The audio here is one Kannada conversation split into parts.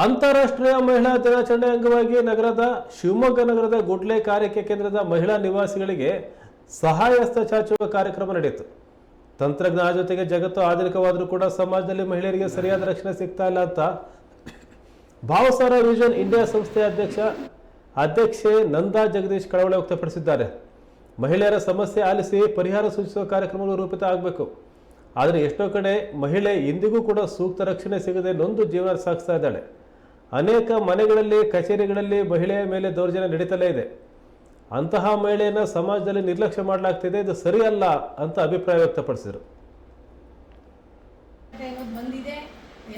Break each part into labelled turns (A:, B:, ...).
A: ಅಂತಾರಾಷ್ಟ್ರೀಯ ಮಹಿಳಾ ದಿನಾಚರಣೆ ಅಂಗವಾಗಿ ಶಿವಮೊಗ್ಗ ನಗರದ ಗುಡ್ಲೆ ಕಾರ್ಯಕ್ಕೆ ಕೇಂದ್ರದ ಮಹಿಳಾ ನಿವಾಸಿಗಳಿಗೆ ಸಹಾಯಹಸ್ತ ಚಾಚುವ ಕಾರ್ಯಕ್ರಮ ನಡೆಯಿತು. ತಂತ್ರಜ್ಞಾನ ಜೊತೆಗೆ ಜಗತ್ತು ಆಧುನಿಕವಾದರೂ ಕೂಡ ಸಮಾಜದಲ್ಲಿ ಮಹಿಳೆಯರಿಗೆ ಸರಿಯಾದ ರಕ್ಷಣೆ ಸಿಗ್ತಾ ಇಲ್ಲ ಅಂತ ಭಾವಸಾರ ವಿಷನ್ ಇಂಡಿಯಾ ಸಂಸ್ಥೆಯ ಅಧ್ಯಕ್ಷೆ ನಂದಾ ಜಗದೀಶ್ ಕಳವಳ ವ್ಯಕ್ತಪಡಿಸಿದ್ದಾರೆ. ಮಹಿಳೆಯರ ಸಮಸ್ಯೆ ಆಲಿಸಿ ಪರಿಹಾರ ಸೂಚಿಸುವ ಕಾರ್ಯಕ್ರಮಗಳು ರೂಪಿತ ಆಗಬೇಕು. ಆದರೆ ಎಷ್ಟೋ ಕಡೆ ಮಹಿಳೆ ಇಂದಿಗೂ ಕೂಡ ಸೂಕ್ತ ರಕ್ಷಣೆ ಸಿಗದೆ ನೊಂದು ಜೀವನ ಸಾಗಿಸ್ತಾ ಇದ್ದಾಳೆ. ಅನೇಕ ಮನೆಗಳಲ್ಲಿ ಕಚೇರಿಗಳಲ್ಲಿ ಮಹಿಳೆಯ ಮೇಲೆ ದೌರ್ಜನ್ಯ ನಡೀತಲೇ ಇದೆ. ಅಂತಹ ಮಹಿಳೆಯನ್ನು ಸಮಾಜದಲ್ಲಿ ನಿರ್ಲಕ್ಷ್ಯ ಮಾಡಲಾಗ್ತಿದೆ, ಇದು ಸರಿಯಲ್ಲ ಅಂತ ಅಭಿಪ್ರಾಯ ವ್ಯಕ್ತಪಡಿಸಿದರು.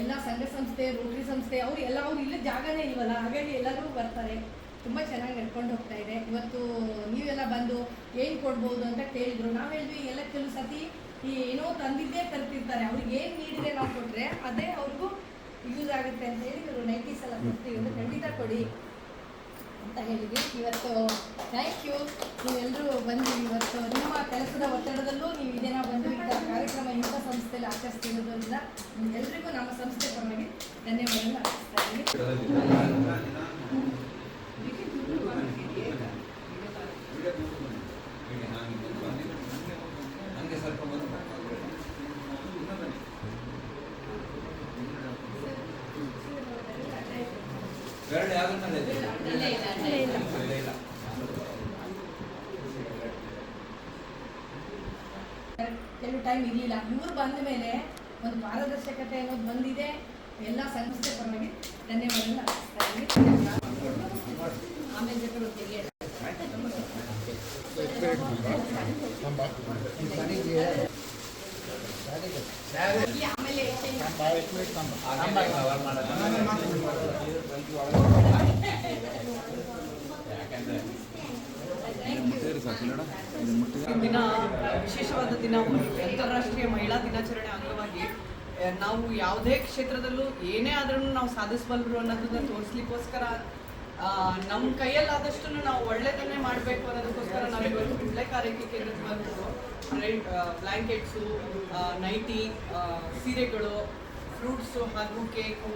B: ಎಲ್ಲ ಸಂಘ ಸಂಸ್ಥೆ, ರೋಟರಿ ಸಂಸ್ಥೆ ಅವ್ರು ಇಲ್ಲ ಜಾಗನೇ ಇಲ್ವಲ್ಲ, ಹಾಗಾಗಿ ಎಲ್ಲರೂ ಬರ್ತಾರೆ. ತುಂಬ ಚೆನ್ನಾಗಿ ನಡ್ಕೊಂಡು ಹೋಗ್ತಾ ಇದೆ. ಇವತ್ತು ನೀವೆಲ್ಲ ಬಂದು ಏನು ಕೊಡ್ಬೋದು ಅಂತ ಕೇಳಿದ್ರು. ನಾವು ಹೇಳಿದ್ವಿ ಎಲ್ಲ ಕೆಲವು ಸತಿ ಏನೋ ತಂದಿದ್ದೇ ತರ್ತಿರ್ತಾರೆ, ಅವ್ರಿಗೆ ಏನು ನೀಡಿದೆ ನಾವು ಕೊಟ್ಟರೆ ಅದೇ ಅವ್ರಿಗೂ ಯೂಸ್ ಆಗುತ್ತೆ ಅಂತ ಹೇಳಿ ಇವರು ನೈಟೀಸ್ ಎಲ್ಲ ಕೊಡ್ತೀವಿ ಅಂತ ಖಂಡಿತ ಕೊಡಿ ಅಂತ ಹೇಳಿದ್ವಿ. ಇವತ್ತು ಥ್ಯಾಂಕ್ ಯು, ನೀವೆಲ್ಲರೂ ಬಂದು ಇವತ್ತು ನಿಮ್ಮ ಕೆಲಸದ ಒತ್ತಡದಲ್ಲೂ ನೀವು ಇದೇನ ಬಂದು ಇಂಥ ಕಾರ್ಯಕ್ರಮ ಇಂಥ ಸಂಸ್ಥೆಯಲ್ಲಿ ಆಚರಿಸ್ತಿರೋದ್ರಿಂದ ಎಲ್ರಿಗೂ ನಮ್ಮ ಸಂಸ್ಥೆ ಪರವಾಗಿ ಧನ್ಯವಾದಗಳು ಅರ್ಪಿಸ್ತಾ ಇದ್ದೀವಿ. ಕೆಲವು ಟೈಮ್ ಇರಲಿಲ್ಲ. ಇವರು ಬಂದ ಮೇಲೆ ಒಂದು ಪಾರದರ್ಶಕತೆ ಅನ್ನೋದು ಬಂದಿದೆ. ಎಲ್ಲ ಸಂಸ್ಥೆ ಪರವಾಗಿ ಧನ್ಯವಾದಗಳು ಅರ್ಪಿಸ್ತಾ ಇದ್ದೀವಿ. ಆಮೇಲೆ
C: ದಿನ ವಿಶೇಷವಾದ ದಿನ, ಅಂತಾರಾಷ್ಟ್ರೀಯ ಮಹಿಳಾ ದಿನಾಚರಣೆ ಅಂಗವಾಗಿ ನಾವು ಯಾವುದೇ ಕ್ಷೇತ್ರದಲ್ಲೂ ಏನೇ ಆದ್ರೂ ನಾವು ಸಾಧಿಸಬಲ್ಲರು ಅನ್ನೋದನ್ನ ತೋರಿಸ್ಲಿಕ್ಕೋಸ್ಕರ ನಮ್ಮ ಕೈಯಲ್ಲಾದಷ್ಟು ನಾವು ಒಳ್ಳೆಯದನ್ನೇ ಮಾಡಬೇಕು ಅನ್ನೋದಕ್ಕೋಸ್ಕರ ನಾವಿವತ್ತು ಗುಡ್ಲೆ ಕಾರ್ಯಕ್ಕೆ ಕೇಂದ್ರಕ್ಕೆ ಬಂದು ಬ್ಲ್ಯಾಂಕೆಟ್ಸು, ನೈಟಿ, ಸೀರೆಗಳು, ಫ್ರೂಟ್ಸು ಹಾಗೂ ಕೇಕು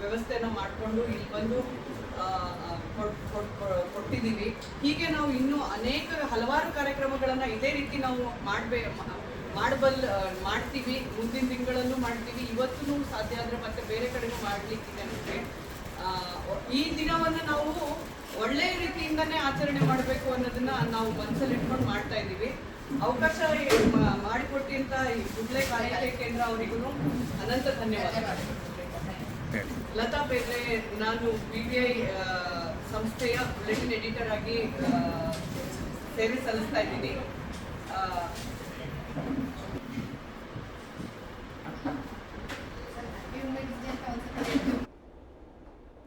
C: ವ್ಯವಸ್ಥೆಯನ್ನು ಮಾಡಿಕೊಂಡು ಇಲ್ಲಿ ಬಂದು ಕೊಟ್ಟಿದ್ದೀವಿ. ಹೀಗೆ ನಾವು ಇನ್ನೂ ಹಲವಾರು ಕಾರ್ಯಕ್ರಮಗಳನ್ನು ಇದೇ ರೀತಿ ನಾವು ಮಾಡ್ತೀವಿ. ಮುಂದಿನ ತಿಂಗಳಲ್ಲೂ ಮಾಡ್ತೀವಿ. ಇವತ್ತೂ ಸಾಧ್ಯ ಆದರೆ ಮತ್ತೆ ಬೇರೆ ಕಡೆಗೂ ಮಾಡಲಿಕ್ಕಿದೆ. ನಮಗೆ ಈ ದಿನವನ್ನು ನಾವು ಒಳ್ಳೆಯ ರೀತಿಯಿಂದನೇ ಆಚರಣೆ ಮಾಡಬೇಕು ಅನ್ನೋದನ್ನ ನಾವು ಮನಸ್ಸಲ್ಲಿ ಇಟ್ಕೊಂಡು ಮಾಡ್ತಾ ಇದ್ದೀವಿ. ಅವಕಾಶ ಮಾಡಿಕೊಟ್ಟಿಂತ ಈ ಗುಡ್ಲೆ ಕಾರ್ಯಕ್ಕೆ ಕೇಂದ್ರ ಅವರಿಗೂ ಅನಂತ ಧನ್ಯವಾದಗಳು. ಲತಾ ಬೇದ್ರೆ, ನಾನು BPI ಸಂಸ್ಥೆಯ ಬುಲೆಟಿನ್ ಎಡಿಟರ್ ಆಗಿ ಸೇವೆ ಸಲ್ಲಿಸ್ತಾ ಇದ್ದೀನಿ.